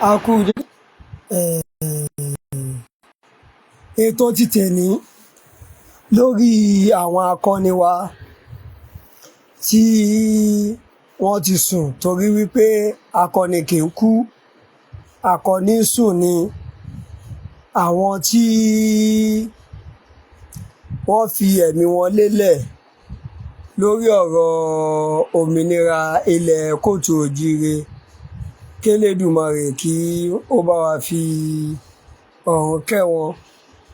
A kú ètò títẹ̀ ní lórí àwọn akọni wa tí wọ́n ti sùn torí wípé akọni kì í kú, akọni ń sùn ni. Àwọn tí wọ́n fi ẹ̀mí wọn lélẹ̀ lórí ọ̀rọ̀ òmìnira ilẹ̀ Kóòtù Òjíire, k'Elédùmarè kí ó bá wa fi ọ̀run kẹ́ wọn.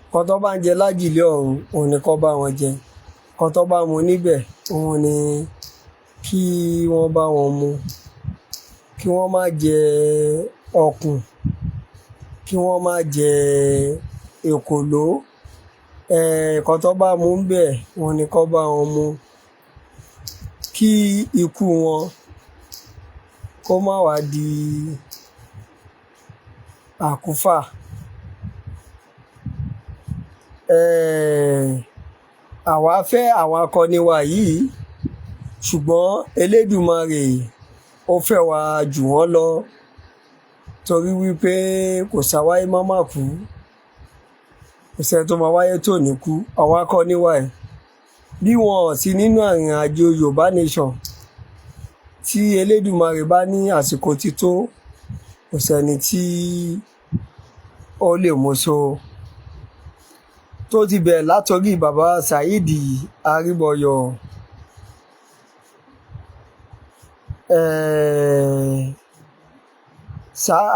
Nǹkan tó bá ń jẹ lájìlé ọ̀run, òun ni kó bá wọn jẹ. Nǹkan tó bá mu níbẹ̀, òun ni kí wọ́n bá wọn mu. Kí wọ́n má jẹ ọ̀kùn, kí wọ́n má jẹ èkòló. Nǹkan tó bá mu níbẹ̀, òun ni kó bá wọn mu. Kí ikú wọn kó má wá di àkúfà. Àwa fẹ́ àwọn akọni wa yìí, ṣùgbọ́n Elédùmarè ó fẹ́ wa jù wọ́n lọ torí wípé kò sáwáyé má má kú. Kò sẹ́ni tó máa wáyé tó ní kú. Àwọn akọni wa yìí, bí wọn ò sí nínú ìrìnàjò Yorùbá Nation, tí Elédùmarè bá ní àsìkò ti tó, kò sẹ́ni tí ó lè mú tó ti bẹ̀rẹ̀ látorí bàbá Saheed Aríbọyọ̀,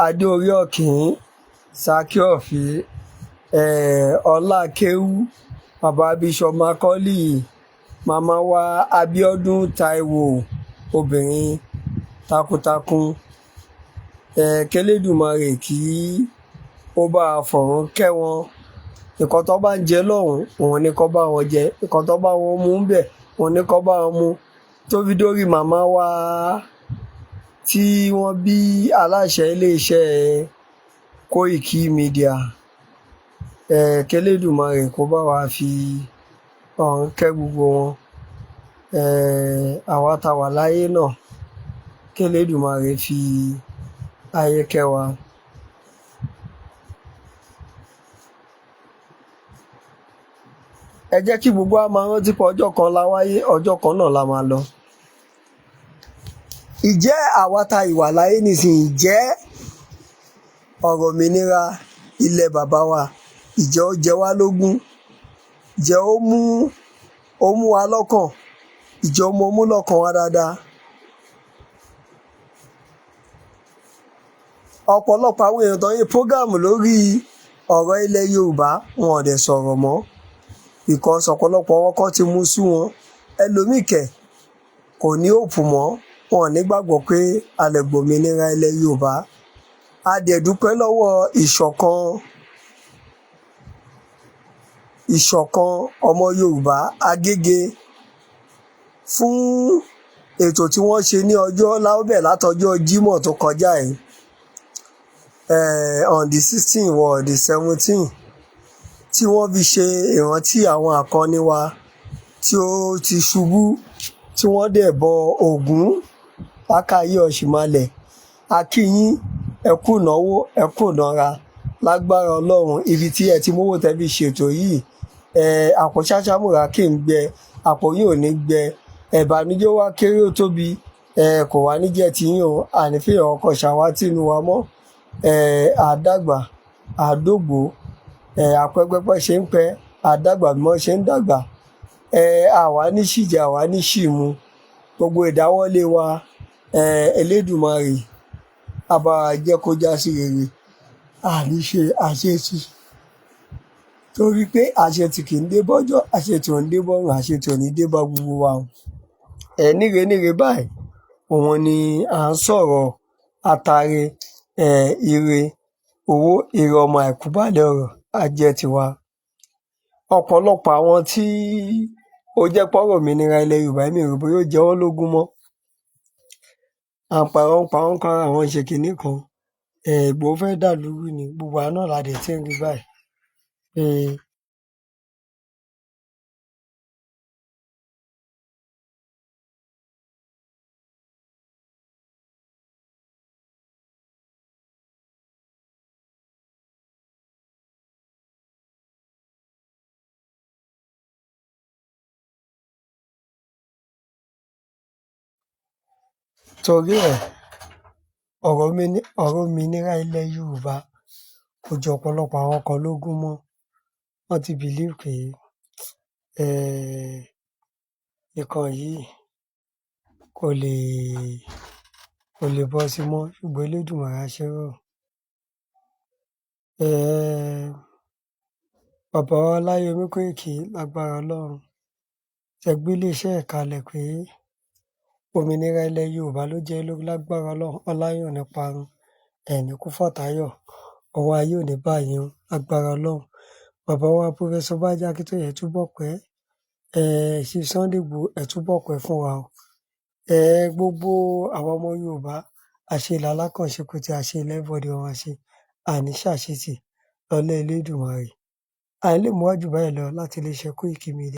Adé-Orí Ọ̀kín, Sàkí Ọ̀fẹ́, Ọlá Kéwú, bàbá Bishop Macaulay, màmá wa Abíọ́dún Táíwò, obìnrin takuntakun. K'Elédùmarè kí ó bá fọ̀run kẹ́ wọn. Nǹkan tó bá ń jẹ lọ́hùn, òun ni kó bá wọn jẹ. Nǹkan tó bá wọn mu ńbẹ̀, òun ni kó bá wọn mu. Tó fi dórí màmá wa tí wọ́n bí aláṣẹ ilé-iṣẹ́ Koiki Media, k'Elédùmarè kó bá wa fi ọ̀run kẹ́ gbogbo wọn. Àwa tá wà láyé náà, k'Elédùmarè fi ayé kẹ́ wa. Ẹ jẹ́ kí gbogbo wa máa rántí pé ọjọ́ kan la wáyé, ọjọ́ kan náà la máa lọ. Ìjẹ́ àwa tá ìwà láyé nísìnyí, ìjẹ́ ọ̀rọ̀ òmìnira ilẹ̀ bàbá wa, ìjẹ́ ó jẹ wá lógún, ìjẹ́ ó mú wa lọ́kàn, ìjẹ́ ó mú lọ́kàn wa dáadáa. Ọ̀pọ̀lọpọ̀ àwọn èèyàn tó ń yé prógámù lórí ọ̀rọ̀ ilẹ̀ Yorùbá, wọn ò dẹ̀ sọ̀rọ̀ mọ́ because ọ̀pọ̀lọpọ̀ wọn kọ́ ti mú sú wọn. Ẹlòmíì kẹ̀ kò ní hope mọ́, wọn ò ní gbàgbọ́ pé a lè gbòmìnira ilẹ̀ Yorùbá. A dẹ̀ dúpẹ́ lọ́wọ́ ìṣọ̀kan ọmọ Yorùbá Agége fún ètò tí wọ́n ṣe ní ọjọ́ láòbẹ̀ látọjọ́ Jímọ̀ tó kọjá yìí, on the 16 or the 17, tí wọ́n fi ṣe ìrántí àwọn akọni wa tí ó ti ṣubú, tí wọ́n dẹ̀ bọ Ògún Lákàyè Ọ̀ṣìmálẹ̀. A kí yín, ẹ kú ìnáwó, ẹ kú ìnára. Lágbára Ọlọ́run, ibi tí ẹ ti mówó tẹ́ fi ṣètò yìí, àpò ṣáṣámùrà kì í gbẹ, àpò yìí ò ní gbẹ. Ìbànújẹ́ wá kéré ó tóbi, kò wá ní jẹ́ tiyín o. Àní fèèyàn ọkọ̀ ṣàwátì inú wa mọ́. Àdàgbà, àdógbò, àpẹ́pẹ́pẹ́ ṣe ń pẹ́, àdàgbà bí wọ́n ṣe ń dàgbà. Àwa ní ṣìjẹ, àwa ní ṣìmu. Gbogbo ìdáwọ́lé wa, Elédùmarè á bá wa jẹ́ kó já sí rere. Àní ṣe àṣetì torí pé àṣetì kì í dé bọ́jọ́, àṣetì ò ń dé bọ́rùn, àṣetì ò ní dé bá gbogbo wa. Níre báyìí, òun ni à ń sọ̀rọ̀ àtàrẹ, ire owó, ire ọmọ àìkú baálẹ̀ ọrọ̀ á jẹ́ tiwa. Ọ̀pọ̀lọpọ̀ àwọn tí ó jẹ́ pọ́rọ̀ òmìnira ilẹ̀ Yorùbá, èmi ò rò bóyá ó jẹ wọ́n lógún mọ́. Àwọn kan àwọn ṣe kinní kan, Ìgbòho fẹ́ dà lúrú ni, gbogbo wa náà la dẹ̀ tí ń rí báyìí. Torí ẹ̀, ọ̀rọ̀ òmìnira ilẹ̀ Yorùbá kò jọ ọ̀pọ̀lọpọ̀ àwọn kan lógún mọ́. Wọ́n ti believe pé nǹkan yìí kò lè bọ́ sí mọ́, ṣùgbọ́n Elédùmarè á ṣe rọrùn. Bàbá wa Ọláyẹmí Kóìkí lágbára Ọlọ́run tẹ gbé iléeṣẹ́ ẹ̀ kalẹ̀ pé òmìnira ilẹ̀ Yorùbá ló jẹ́ lógún lágbára Ọlọ́run. Ọlá yín ò ní parun, ẹ̀ ní kú fọ̀táyọ̀, ọwọ́ ayé ò ní bá yín o lágbára Ọlọ́run. Bàbá wa Professor Banji Akíntóyè ẹ túbọ̀ pẹ́, Chief Sunday Igboho ẹ túbọ̀ pẹ́ fún wa o. Gbogbo àwọn ọmọ Yorùbá àṣelà alákànṣe kò tí àṣelà everybody wọn máa ṣe, àní ṣàṣetì lọ́lá Elédùmarè. Àì lè mú wá jù báyìí lọ láti iléeṣẹ́ Koiki Media.